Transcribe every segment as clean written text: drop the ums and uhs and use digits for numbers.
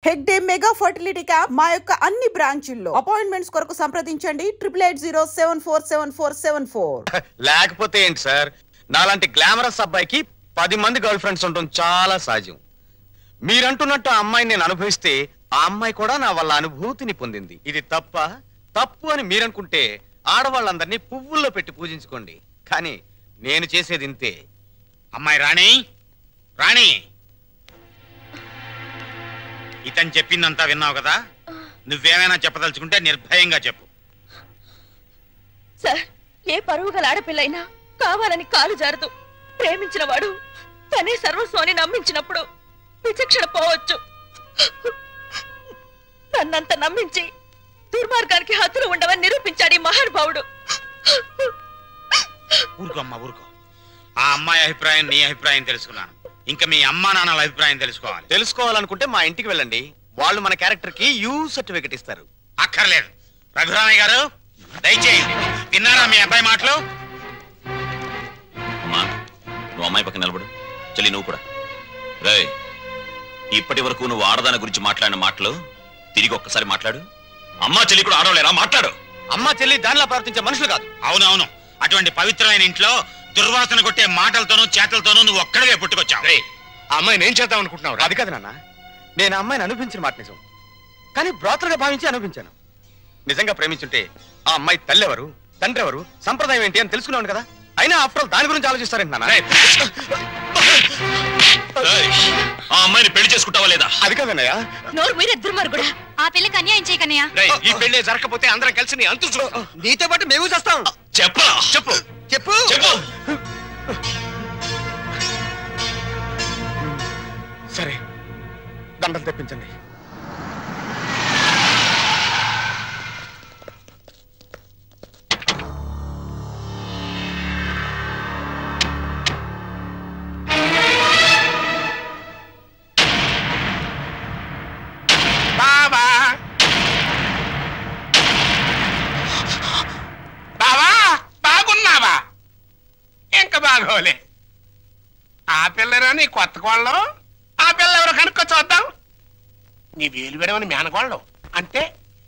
Hegde mega fertility camp మా యొక్క అన్ని బ్రాంచీల్లో అపాయింట్మెంట్స్ కొరకు సంప్రదించండి 8880747474. లేకపోతే ఏంటి సార్, నాలాంటి గ్లామరస్ అబ్బాయికి 10 మంది గర్ల్ ఫ్రెండ్స్ ఉండటం చాలా సహజం. మీరంటున్నట్టు ఆ అమ్మాయిని నేను అనుభవిస్తే ఆ అమ్మాయి కూడా నా వల్ల అనుభూతిని పొందింది. ఇది తప్పు అని మీరనుకుంటే ఆడవాళ్ళందరినీ పువ్వుల్లో పెట్టి పూజించుకోండి. కానీ నేను చేసేది ఇంతే. అమ్మాయి రాణి, రాణి, ఇతను చెప్పిందంతా విన్నావు కదా? నువ్వేమైనా చెప్పదలుచుకుంటే నిర్భయంగా చెప్పు. సార్, ఏ పరువు గల ఆడపిల్లైనా కావాలని కాలు జారదు. ప్రేమించిన వాడు తనే సర్వస్వాన్ని నమ్మించినప్పుడు విచక్షణ పోవచ్చు. నన్నంత నమ్మించి దుర్మార్గానికి హద్దులు ఉండవని నిరూపించాడు ఈ మహానుభావుడు. ఊరుకో అమ్మా, ఊరుకో. ఆ అమ్మాయి అభిప్రాయం నీ అభిప్రాయం తెలుసుకున్నాను. ఇంకా మీ అమ్మా నాన్నల అభిప్రాయం తెలుసుకోవాలనుకుంటే మా ఇంటికి వెళ్ళండి. వాళ్ళు మన క్యారెక్టర్ కి యూ సర్టిఫికెట్ ఇస్తారు. అక్కర్లేదు. రఘురామయ్య గారు దయచేయండి. విన్నారా మీ అబ్బాయి మాటలు? అమ్మా, నువ్వు అమ్మాయి పక్కన నిలబడు. చెల్లి నువ్వు కూడా. రేయ్, ఇప్పటి వరకు నువ్వు ఆడదాని గురించి మాట్లాడిన మాటలు తిరిగి ఒక్కసారి మాట్లాడు. అమ్మా చెల్లి కూడా ఆడవలేరా? మాట్లాడు. అమ్మా చెల్లి దానిలా ప్రవర్తించే మనుషులు కాదు. అవునవును, అటువంటి పవిత్రమైన ఇంట్లో దుర్వాసన కొట్టే మాటలతోనూ చేతలతోనూ నువ్వు ఒక్కడే పుట్టుకొచ్చావు. ఆ అమ్మాయి నేను చేద్దాం అనుకుంటున్నావు? అది కాదు నాన్న, నేను ఆ అమ్మాయిని అనుభవించిన మాట నిజం. కానీ బ్రాతలుగా భావించి అనుభవించాను. నిజంగా ప్రేమించుంటే ఆ అమ్మాయి తల్లి ఎవరు, తండ్రి ఎవరు, సంప్రదాయం ఏంటి అని తెలుసుకున్నాను కదా. అయినా ఆఫ్టర్ ఆల్ దాని గురించి ఆలోచిస్తారేంటి నాన్న? ఆ అమ్మాయిని పెళ్లి చేసుకుంటావా లేదా? అది కాదన్నయ్య. నోరు మీరే దుర్మార్గుడా. ఆ పిల్లకి అన్యాయం చేయకన్నయ్య. ఈ పెళ్లి జరగకపోతే అందరం కలిసి నీ అంతు నీతో పాటు మేము చేస్తాం. చెప్పరా? చెప్పు చెప్పు చెప్పు. సరే, దండలు తెప్పించండి. బాబా, బాబా, బాగున్నావా? ఇంకా బాగోలే. ఆ పిల్లరా నీ కొత్త కోళ్ళం? ఆ పిల్ల ఎవరు కనుక్కో చూద్దాం. నీ వేలు విడవని మేనకోళ్ళం అంటే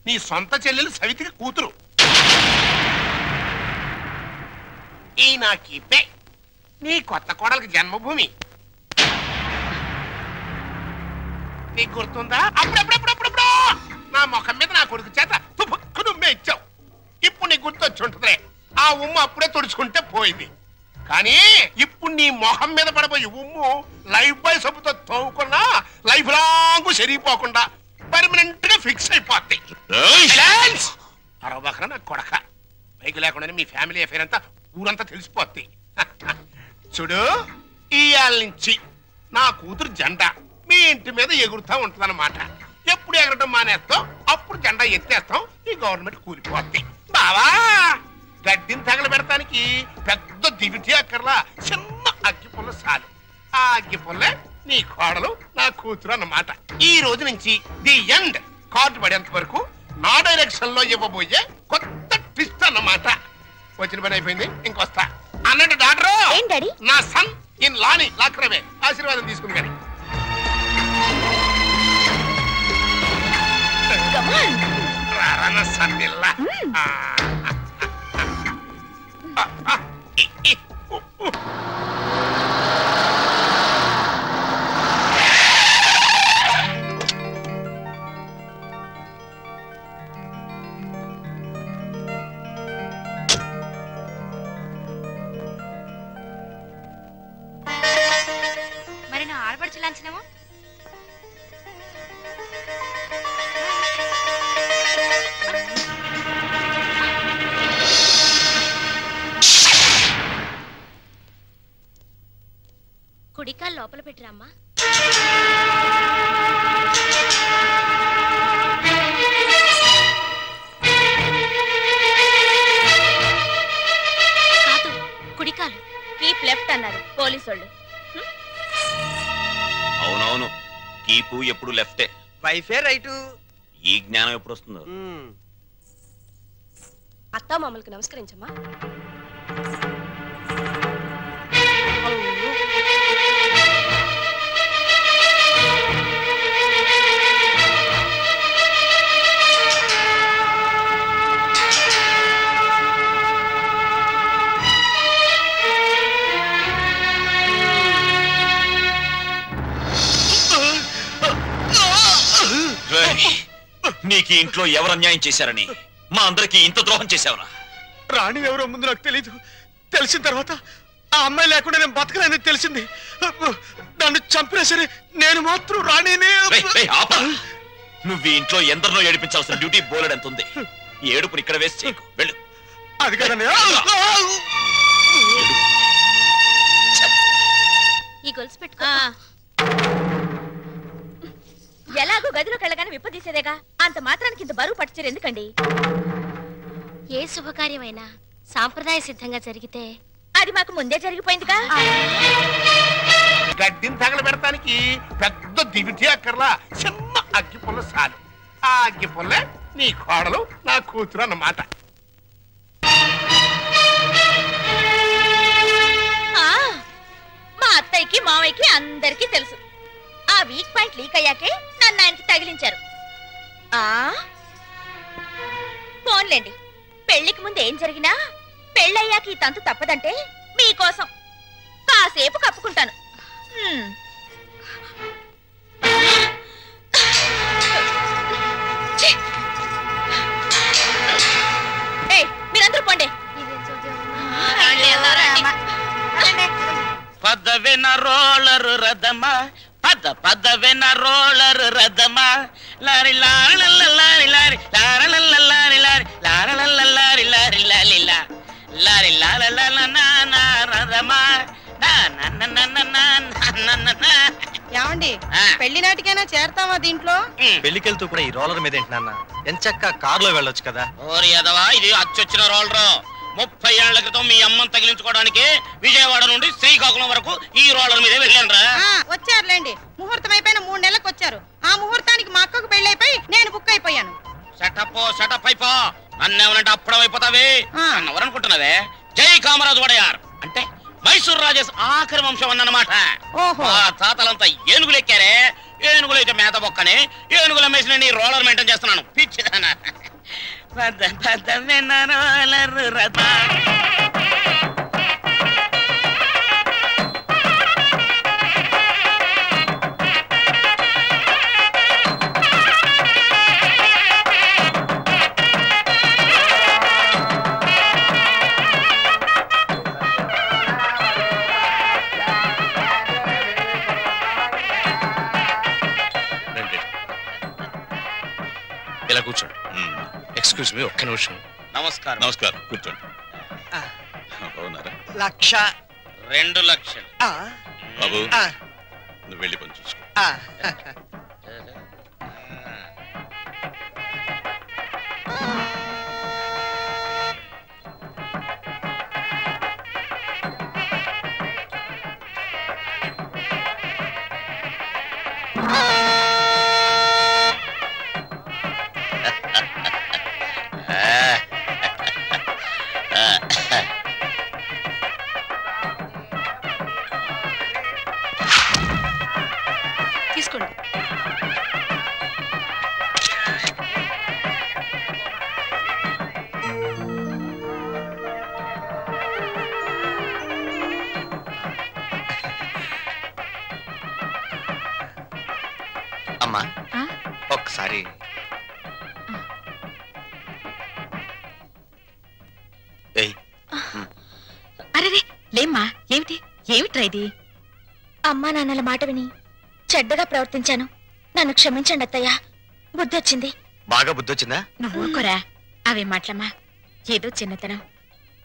నీ సొంత చెల్లెలు సవితికి కూతురు. ఈ నా కీపే నీ కొత్త కోడలకి జన్మభూమి. నీకు గుర్తుందా? అప్పుడప్పుడప్పుడప్పుడు నా ముఖం మీద నా కొడుకు చేత తుపుక్కు నువ్వే ఇచ్చావు. ఇప్పుడు నీకు గుర్తొచ్చి ఉంటుందిలే. ఆ ఉమ్ము అప్పుడే తుడుచుకుంటే పోయింది. కానీ ఇప్పుడు నీ మొహం మీద పడబోయి ఉమ్ము లైఫ్ బాయ్ సబ్బుతో తోముకున్నా లైఫ్ లాంగ్ సరిగిపోకుండా పర్మనెంట్ గా ఫిక్స్ అయిపోద్ది. అరవబకరా నా కొడక. పైకి లేకుండానే మీ ఫ్యామిలీ అఫేర్ అంతా ఊరంతా తెలిసిపోద్ది. చూడు, ఇయాల నుంచి నా కూతురు జెండా మీ ఇంటి మీద ఎగురుతా ఉంటుందన్నమాట. ఎప్పుడు ఎగరటం మానేస్తాం అప్పుడు జెండా ఎత్తేస్తాం. ఈ గవర్నమెంట్ కూలిపోద్ది. బావా, గడ్డిని తగలబెడటానికి పెద్ద దివిటి అక్కర్లా, చిన్న అగ్గిపుల్ల చాలు. ఆ అగ్గిపుల్లే నీ కోడలు నా కూతురు అన్నమాట. ఈ రోజు నుంచి ది ఎండ్. కార్డు పడేంత వరకు నా డైరెక్షన్ లో ఇవ్వబోయే కొత్త ట్విస్ట్ అన్నమాట. వచ్చిన పని అయిపోయింది, ఇంకొస్తా అన్నట్టు డాక్టర్. నా సన్ ఇన్ లాని లాక్రమే ఆశీర్వాదం తీసుకుని కానీ రారా సన్నిల్లా. మరి నా ఆడపడుచు లాంఛనమో? కుడికాలు లోపల పెట్టిరమ్మా. కాదు, కుడికాలు. కీప్ లెఫ్ట్ అన్నారు పోలీసోళ్ళు. అవునవును, కీపు ఎప్పుడు లెఫ్టే. వైఫే రైటు. ఈ జ్ఞానం ఎప్పుడు వస్తుందో? అత్తా మామూలుకు నమస్కరించమ్మా. నీకు ఇంట్లో ఎవరు అన్యాయం చేశారని మా అందరికి ఇంత ద్రోహం చేశావురా? రాణి ఎవరో ముందు నాకు తెలీదు. తెలిసిన తర్వాత ఆ అమ్మాయి లేకుండా నేను బతకలేదని తెలిసింది. నన్ను చంపినా సరే నేను మాత్రం రాణినే. నువ్వు ఈ ఇంట్లో ఎందరినో ఏడిపించాల్సిన డ్యూటీ బోలెడంత ఉంది. ఏడుపుని ఇక్కడ వేసి చేయకు, వెళ్ళు. అది కదండి. ఈ గొలుసు పెట్టుకో. ఎలాగో గదిలోకి వెళ్ళగానే విప్పదీసేదేగా, అంత మాత్రానికి ఇంత బరువు పట్టుచీర ఎందుకండి? ఏ శుభకార్యమైనా సాంప్రదాయ సిద్ధంగా జరిగితే అది మాకు ముందే జరిగిపోయిందిగా. గడ్డిని తగలబెడటానికి పెద్ద దివిటి అక్కర్లా, చిన్న అగ్గి పుల్ల చాలు. ఆ అగ్గి పుల్లే నీ కోడలు నా కూతురు అన్నమాట. మా అత్తయ్యకి మావయ్యకి అందరికీ తెలుసు. ఆ వీక్ పాయింట్ లీక్ అయ్యాకే నన్ను ఆయనకి తగిలించారు. ఫోన్లేండి, పెళ్లికి ముందు ఏం జరిగినా పెళ్ళయ్యాక ఈ తంతు తప్పదంటే మీకోసం కాసేపు కప్పుకుంటాను. మీరందరూ పోండి. పదవిన రోలరు రథమా, పదవిన రోలరు రథమా, లారి లారి లారి లారి లారి లారి లారి లారి లారి లారి లారి లాల రథమా. ఏమండి, పెళ్లి నాటికైనా చేరతావా దీంట్లో? పెళ్లికెళ్తూ కూడా ఈ రోలర్ మీద ఏంటి నాన్న? ఎంచక్క కారులో వెళ్ళొచ్చు కదా. ఓరి ఎదవా, ఇది అచ్చొచ్చిన రోలరు. 30 ఏళ్ల క్రితం మీ అమ్మని తగిలించుకోవడానికి విజయవాడ నుండి శ్రీకాకుళం వరకు ఈ రోలర్ మీదే వెళ్ళాను రా. వచ్చారులేండి, ముహూర్తం అయిపోయిన 3 నెలలకు వచ్చారు. ఆ ముహూర్తానికి మా అక్కకు పెళ్ళైపోయి నేను బుక్ అయిపోయాను. సెటప్ అయిపో. నన్నేమనంటే అప్పుడం అయిపోతావే. నన్నెవరనుకుంటున్నావే? జై కామరాజు వడయార్ అంటే మైసూర్ రాజేష్ ఆఖరి వంశం అన్నమాట. ఆ తాతలంతా ఏనుగులు ఎక్కారే. ఏనుగులు అయితే మేత బొక్కని ఏనుగుల మేసిన నీ రోలర్ మెయింటైన్ చేస్తున్నాను. పిచ్చిదానా. రోలర్ రథ ఇలా కూర్చోండి. ఎక్స్క్యూజ్ మీ, ఒక్క నిమిషం. నమస్కారం. నమస్కారం, కూర్చోండి. బాగున్నారా? 2 లక్షలు. బాబు, నువ్వు వెళ్ళి పని చూసుకో. తీసుకోండి. అమ్మా, ఒక్కసారి అరే లేమ్మా, ఏమిట్రా ఇది? అమ్మా నాన్నల మాట విని చెడ్డగా ప్రవర్తించాను. నన్ను క్షమించండి అత్తయ్య. బుద్ధి వచ్చింది. బాగా బుద్ధి వచ్చిందా? నువ్వు ఊరుకోరా. అవే మాటలమ్మా, ఏదో చిన్నతనం.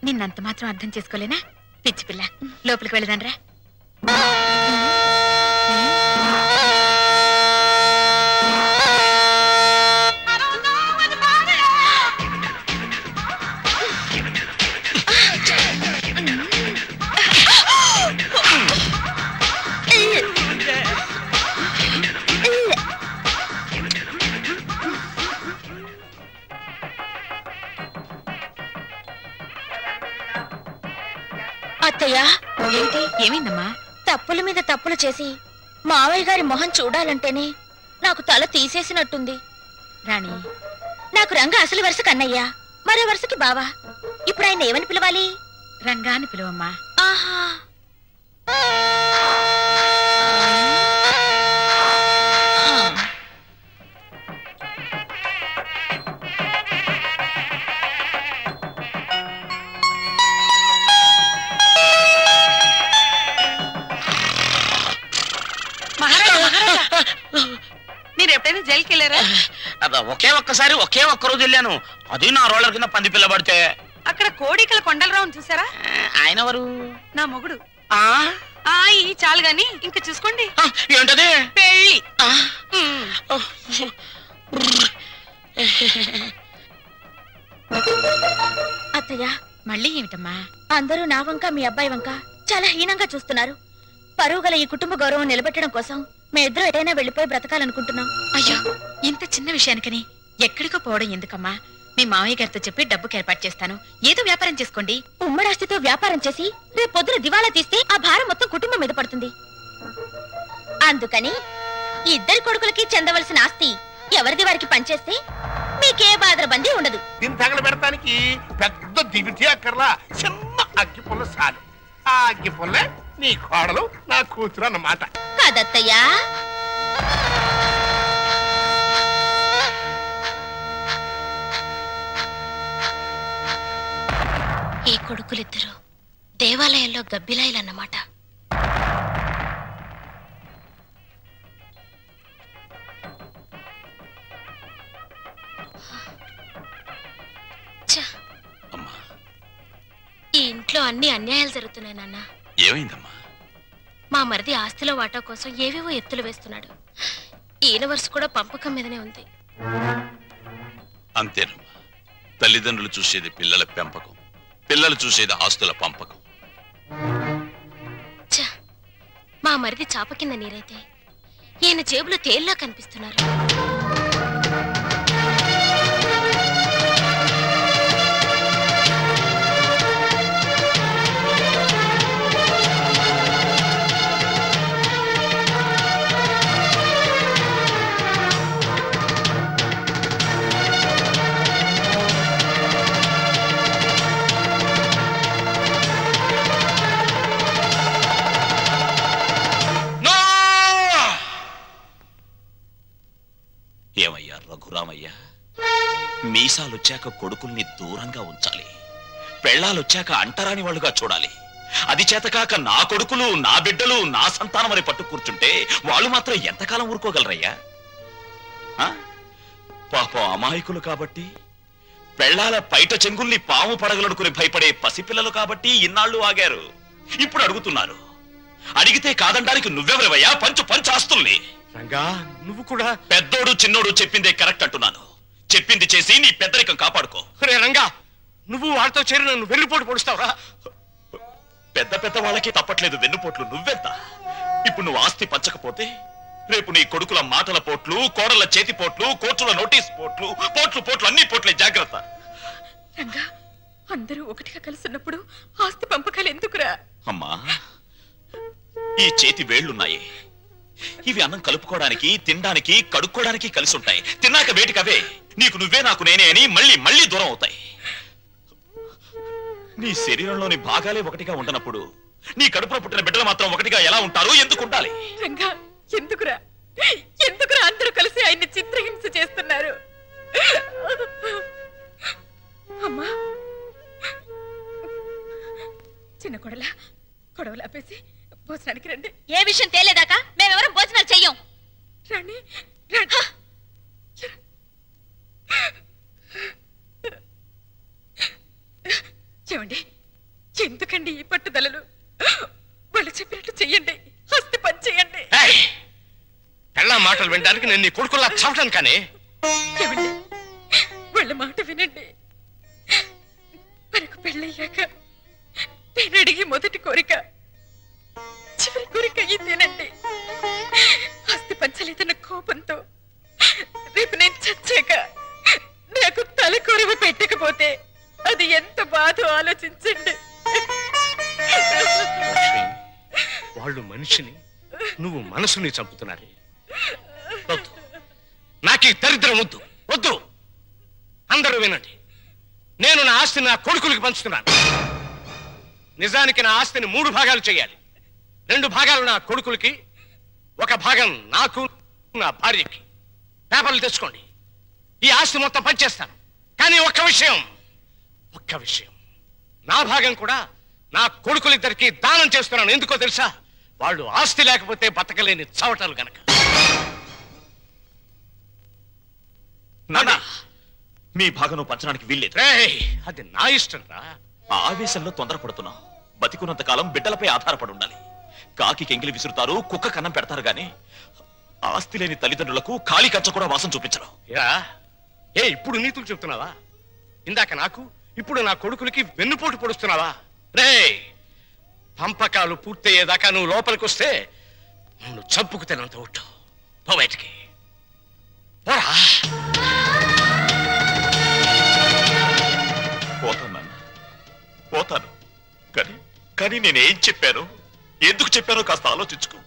నిన్నంత మాత్రం అర్థం చేసుకోలేనా? పిచ్చి పిల్ల, లోపలికి వెళ్ళదానరా. అత్తయ్య, ఏమైందమ్మా? తప్పుల మీద తప్పులు చేసి మావయ్య గారి మొహం చూడాలంటేనే నాకు తల తీసేసినట్టుంది. రాణి, నాకు రంగ అసలు వరుస కన్నయ్య, మరో వరుసకి బావా. ఇప్పుడు ఆయన ఏమని పిలవాలి? రంగా అని పిలువమ్మా. ఆహా, రైలుకి వెళ్ళారా? ఒకే ఒక్కసారి ఒకే ఒక్క రోజు వెళ్ళాను. అది నా రోలర్ కింద పంది పిల్ల పడితే. అక్కడ కోడికల కొండలరావుని చూసారా? ఆయన ఎవరు? నా మొగుడు. ఈ చాలు గాని ఇంకా చూసుకోండి. ఏంటది? పెళ్ళి. అత్తయ్య మళ్ళీ ఏమిటమ్మా? అందరూ నా వంక మీ అబ్బాయి వంక చాలా హీనంగా చూస్తున్నారు. పరువు గల ఈ కుటుంబ గౌరవం నిలబెట్టడం కోసం మేమిద్దరం ఎటైనా వెళ్ళిపోయి బ్రతకాలనుకుంటున్నాం. అయ్యో, ఇంత చిన్న విషయానికని ఎక్కడికో పోవడం ఎందుకమ్మా? మీ మామయ్య గారితో చెప్పి డబ్బుకి ఏర్పాటు చేస్తాను. ఏదో వ్యాపారం చేసుకోండి. ఉమ్మడాస్తితో వ్యాపారం చేసి రేపు పొద్దున దివాలా తీస్తే ఆ భారం మొత్తం కుటుంబం మీద పడుతుంది. అందుకని ఇద్దరి కొడుకులకి చెందవలసిన ఆస్తి ఎవరిది వారికి పనిచేస్తే మీకే బాధరబందీ ఉండదు. దీన్ని తగల పెడతానికి పెద్ద దివిటి అక్కర్లా, చిన్న అగ్గి పుల్ల చాలు. ఆ అగ్గి పుల్లే నీ కోడలు నా కూతురు అన్నమాట. కాదత్తయ్యా. ఈ కొడుకులిద్దరూ దేవాలయంలో గబ్బిలాయిలన్నమాట. ఈ ఇంట్లో అన్ని అన్యాయాలు జరుగుతున్నాయి నాన్న. ఏమైందమ్మా? మా మరిది ఆస్తిలో వాటా కోసం ఏవేవో ఎత్తులు వేస్తున్నాడు. ఈయన వరుస కూడా పంపకం మీదనే ఉంది. అంతేనమ్మా, తల్లిదండ్రులు చూసేది పిల్లల పెంపకం, పిల్లలు చూసేది ఆస్తుల పంపకం. మా మరిది చాప కింద నీరైతే ఈయన జేబులో తేల్లా కనిపిస్తున్నారు. ఏమయ్యా రఘురామయ్య, మీసాలొచ్చాక కొడుకుల్ని దూరంగా ఉంచాలి, పెళ్ళాలొచ్చాక అంటరాని వాళ్ళుగా చూడాలి. అది చేతకాక నా కొడుకులు, నా బిడ్డలు, నా సంతానం అని పట్టు కూర్చుంటే వాళ్ళు మాత్రం ఎంతకాలం ఊరుకోగలరయ్యా? పాపం అమాయకులు కాబట్టి, పెళ్ళాల పైట చెంగుల్ని పాము పడగలనుకుని భయపడే పసిపిల్లలు కాబట్టి ఇన్నాళ్ళు ఆగారు. ఇప్పుడు అడుగుతున్నారు. అడిగితే కాదండానికి నువ్వెవరవయ్యా? పంచు పంచు ఆస్తుల్ని. రంగా, నువ్వు కూడా పెద్దోడు చిన్నోడు చెప్పిందే కరెక్ట్ అంటున్నాను. చెప్పింది చేసి నీ పెద్దరికం కాపాడుకో. రంగా, నువ్వు వాళ్ళతో చేరి నన్ను వెన్నుపోటు పొడుస్తావురా? పెద్ద పెద్ద వాళ్ళకి తప్పట్లేదు వెన్నుపోట్లు, నువ్వెంత? ఇప్పుడు నువ్వు ఆస్తి పంచకపోతే రేపు నీ కొడుకుల మాటల పోట్లు, కోడల చేతి పోట్లు, కోర్టుల నోటీస్ పోట్లు, పోట్లు పోట్లు అన్ని పోట్లే, జాగ్రత్త. రంగా, అందరూ ఒకటిగా కలుసున్నప్పుడు ఆస్తి పంపకాలు ఎందుకురా? అమ్మా, ఈ చేతి వేళ్లున్నాయి, ఇవి అన్నం కలుపుకోవడానికి, తినడానికి, కడుక్కోవడానికి కలిసి ఉంటాయి. తిన్నాక వేటికవే నీకు నువ్వే నాకు నేనే అని మళ్ళీ మళ్ళీ దూరం అవుతాయి. నీ శరీరంలోని భాగాలే ఒకటిగా ఉండనప్పుడు నీ కడుపులో పుట్టిన బిడ్డలు మాత్రం ఒకటిగా ఎలా ఉంటారు? ఎందుకు ఉండాలి? రంగా, ఎందుకురా ఎందుకురా అందరూ కలిసి ఆయన్ని చిత్రహింస చేస్తున్నారు? అమ్మా, చిన్న కొడలా, గొడవలు ఆపేసి భోజనానికి రండి. ఏ విషయం తేలేదాకా మేమెవరం భోజనాలు చెయ్యం. రండి రండి. ఏమండి, ఎందుకండి ఈ పట్టుదలలు? వాళ్ళు చెప్పినట్టు చెయ్యండి, హస్తి పని చెయ్యండి. పెళ్ళా మాటలు వినడానికి నేను నీ కొడుకులా చావటాను. కానీ ఏమండి, వాళ్ళ మాట వినండి. మనకు పెళ్ళయ్యాక నేను అడిగి మొదటి కోరిక, చివరి కోరిక ఇదేనండి. ఆస్తి పంచలేదన్న కోపంతో రేపు నేను చచ్చాక నాకు తలకొరవ పెట్టకపోతే అది ఎంత బాధో ఆలోచించండి. వాళ్ళు మనిషిని, నువ్వు మనసుని చంపుతున్నారు. నాకు ఈ దరిద్రం వద్దు, వద్దు. అందరూ వినండి, నేను నా ఆస్తిని నా కొడుకులకి పంచుతున్నాను. నిజానికి నా ఆస్తిని 3 భాగాలు చేయాలి. 2 భాగాలు నా కొడుకులకి, 1 భాగం నాకు, నా భార్యకి. పేపర్లు తెచ్చుకోండి, ఈ ఆస్తి మొత్తం పంచేస్తాను. కానీ ఒక్క విషయం, నా భాగం కూడా నా కొడుకులిద్దరికి దానం చేస్తున్నాను. ఎందుకో తెలుసా? వాళ్ళు ఆస్తి లేకపోతే బతకలేని చవటాలు గనక. నాన్న మీ భాగం పంచడానికి వీల్లేదు. అది నా ఇష్టం రా. ఆ ఆవేశంలో తొందరపడుతున్నావు. బతికున్నంత కాలం బిడ్డలపై ఆధారపడి ఉండాలి. కాకి కెంగిలి విసురుతారు, కుక్క కన్నం పెడతారు గాని ఆస్తి లేని తల్లిదండ్రులకు ఖాళీ కచ్చ కూడా వాసం చూపించరు. ఇప్పుడు నీతులు చెప్తున్నావా? ఇందాక నాకు, ఇప్పుడు నా కొడుకులకి వెన్నుపోటు పొడుస్తున్నావా? రే, పంపకాలు పూర్తయ్యేదాకా నువ్వు లోపలికి వస్తే నన్ను చంపుకు తినంత ఒట్టు. పో బయటికి పోరా. పోతాను నాన్న, పోతాను. కానీ నేనేం చెప్పాను, ఎందుకు చెప్పానో కాస్త ఆలోచించుకో.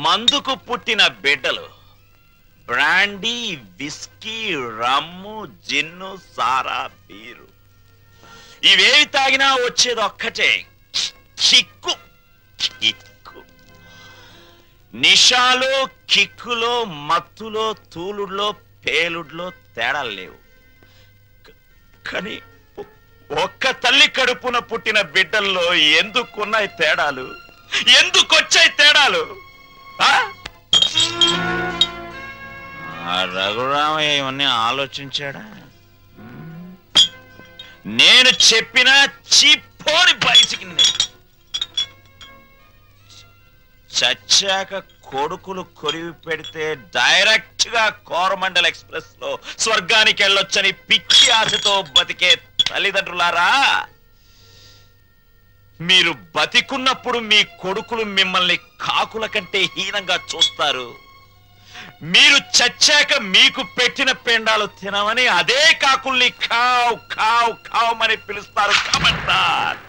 మందుకు పుట్టిన బిడ్డలు బ్రాండీ, విస్కీ, రమ్ము, జిన్ను, సారా, బీరు ఇవేవి తాగినా వచ్చేది ఒక్కటే, కిక్కు. నిషాలో, కిక్కులో, మత్తులో, తూలుడులో, పేలుడులో తేడాలు లేవు. కానీ ఒక్క తల్లి కడుపున పుట్టిన బిడ్డల్లో ఎందుకున్నాయి తేడాలు? ఎందుకొచ్చాయి తేడాలు? రఘురామయ్య ఇవన్నీ ఆలోచించాడా? నేను చెప్పిన చిప్పోని బయటికి చచ్చాక కొడుకులు కొరివి పెడితే డైరెక్ట్ గా కోరమండల్ ఎక్స్ప్రెస్ లో స్వర్గానికి వెళ్ళొచ్చని పిచ్చి ఆశతో బతికే తల్లిదండ్రులారా, మీరు బతికున్నప్పుడు మీ కొడుకులు మిమ్మల్ని కాకుల కంటే హీనంగా చూస్తారు. మీరు చచ్చాక మీకు పెట్టిన పెండాలు తినమని అదే కాకుల్ని ఖావ్ ఖావ్ ఖావ్ అని పిలుస్తారు. కమంటార్.